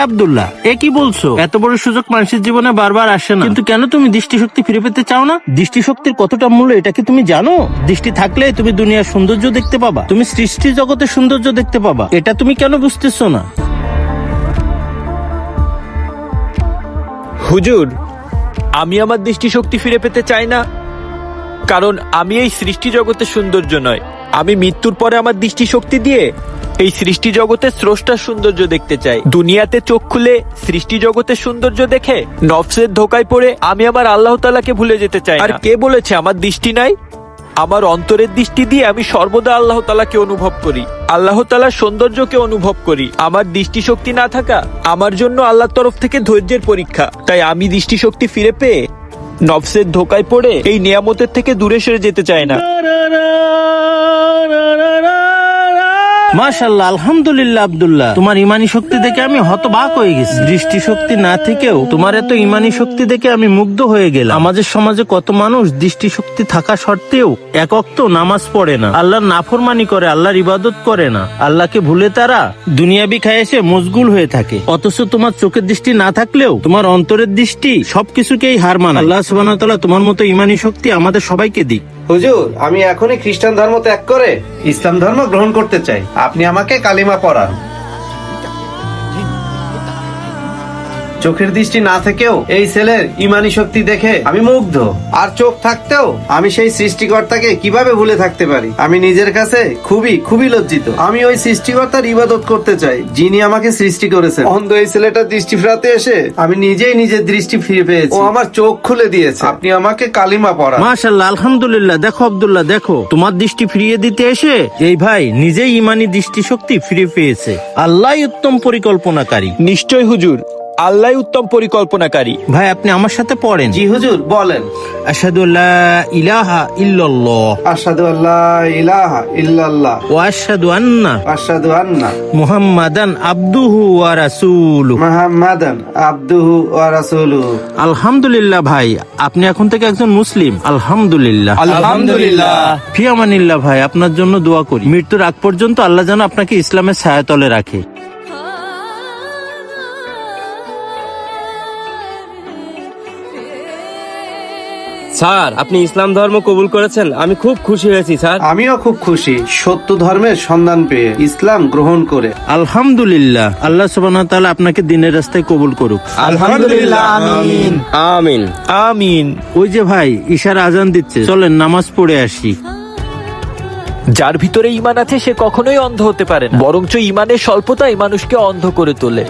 আব্দুল্লাহ, এ কি বলছো? এত বড় সুযোগ মানুষের জীবনে বারবার আসে না, কিন্তু কেন তুমি দৃষ্টিশক্তি ফিরে পেতে চাও না? দৃষ্টিশক্তির কতটা মূল্য এটা কি তুমি জানো? দৃষ্টি থাকলে তুমি দুনিয়ার সৌন্দর্য দেখতে পাবা, তুমি সৃষ্টি জগতের সৌন্দর্য দেখতে পাবা। এটা তুমি কেন বুঝতেছো না? হুজুর, আমি আমার দৃষ্টিশক্তি ফিরে পেতে চাই না, কারণ আমি এই সৃষ্টি জগতের সৌন্দর্য নয়। আমি মৃত্যুর পরে আমার দৃষ্টিশক্তি দিয়ে এই সৃষ্টি জগতের স্রষ্টার সৌন্দর্য দেখতে চাই। দুনিয়াতে চোখ খুলে সৃষ্টি জগতের সৌন্দর্য দেখে নফসের ধোকায় পড়ে আমি আমার আল্লাহ তাআলাকে ভুলে যেতে চাই। আর কে বলেছে আমার দৃষ্টি নাই? আমার অন্তরের দৃষ্টি দিয়ে আমি সর্বদা আল্লাহ তাআলাকে অনুভব করি, আল্লাহ তাআলার সৌন্দর্যকে অনুভব করি। আমার দৃষ্টিশক্তি না থাকা আমার জন্য আল্লাহর তরফ থেকে ধৈর্যের পরীক্ষা। তাই আমি দৃষ্টিশক্তি ফিরে পেয়ে নফসের ধোকায় পড়ে এই নিয়ামতের থেকে দূরে সরে যেতে চাই না। মাশাআল্লাহ, আলহামদুলিল্লাহ আব্দুল্লাহ, তোমার ইমানি শক্তি দেখে আমি হতবাক হয়ে গেছি। দৃষ্টি শক্তি না থেকেও তোমার এত ইমানি শক্তি দেখে আমি মুগ্ধ হয়ে গেলাম। আমাদের সমাজে কত মানুষ দৃষ্টি শক্তি থাকা সত্ত্বেও এক ওয়াক্ত নামাজ পড়ে না, আল্লাহর নাফরমানি করে, আল্লাহর ইবাদত করে না, আল্লাহকে ভুলে তারা দুনিয়াবি খায়েশে মশগুল হয়ে থাকে। অথচ তোমার চোখের দৃষ্টি না থাকলেও তোমার অন্তরের দৃষ্টি সবকিছুকেই হার মানায়। আল্লাহ সুবহানাহু ওয়া তাআলা তোমার মতো ইমানি শক্তি আমাদের সবাইকে দিক। হুজুর, আমি এখনই খ্রিস্টান ধর্ম ত্যাগ করে ইসলাম ধর্ম গ্রহণ করতে চাই। আপনি আমাকে কালিমা পড়ান। চোখের দৃষ্টি না থেকেও এই ছেলের ইমানি শক্তি দেখে আমি মুগ্ধ। আর চোখ থাকতেও আমি সেই সৃষ্টিকর্তাকে কিভাবে ভুলে থাকতে পারি? আমি নিজের কাছে খুবই লজ্জিত। আমি ওই সৃষ্টিকর্তার ইবাদত করতে চাই যিনি আমাকে সৃষ্টি করেছেন। অন্ধ এই ছেলেটা দৃষ্টি ফেরাতে এসে আমি নিজেই নিজের দৃষ্টি ফিরে পেয়েছি। ও আমার চোখ খুলে দিয়েছে। আপনি আমাকে কালিমা পড়ান। মাশাআল্লাহ, আলহামদুলিল্লাহ। দেখো আব্দুল্লাহ, দেখো তোমার দৃষ্টি ফিরিয়ে দিতে এসে এই ভাই নিজেই ইমানি দৃষ্টি শক্তি ফিরে পেয়েছে। আল্লাহই উত্তম পরিকল্পনাকারী। নিশ্চয় হুজুর, আল্লাহই উত্তম পরিকল্পনাকারী। ভাই, আপনি আমার সাথে পড়েন। জি হুজুর, বলেন। আশহাদু আল্লা ইলাহা ইল্লাল্লাহ আশহাদু আল্লা ইলাহা ইল্লাল্লাহ ওয়া আশহাদু আন্না আশহাদু আন্না মুহাম্মাদান আবদুহু ওয়া রাসূলুহু। মুহাম্মাদান আবদুহু ওয়া রাসূলুহু। আলহামদুলিল্লাহ ভাই, আপনি এখন থেকে একজন মুসলিম। আলহামদুলিল্লাহ। আলহামদুলিল্লাহ। ফি আমানিল্লাহ ভাই, আপনার জন্য দোয়া করি। মৃত্যুর আগ পর্যন্ত আল্লাহ যেন আপনাকে ইসলামের ছায়াতলে রাখে। স্যার, আপনি ইসলাম ধর্ম কবুল করেছেন, আমি খুব খুশি হয়েছি স্যার। আমিও খুব খুশি সত্য ধর্মের সন্ধান পেয়ে ইসলাম গ্রহণ করে। আলহামদুলিল্লাহ। আল্লাহ সুবহানাহু ওয়া তাআলা আপনাকে দিনের রাস্তায় কবুল করুক। আলহামদুলিল্লাহ। আমিন আমিন আমিন। ওই যে ভাই ইশার আজান দিচ্ছে, চলেন নামাজ পড়ে আসি। যার ভিতরে ঈমান আছে সে কখনোই অন্ধ হতে পারে না, বরঞ্চ ঈমানের স্বল্পতাই মানুষকে অন্ধ করে তোলে।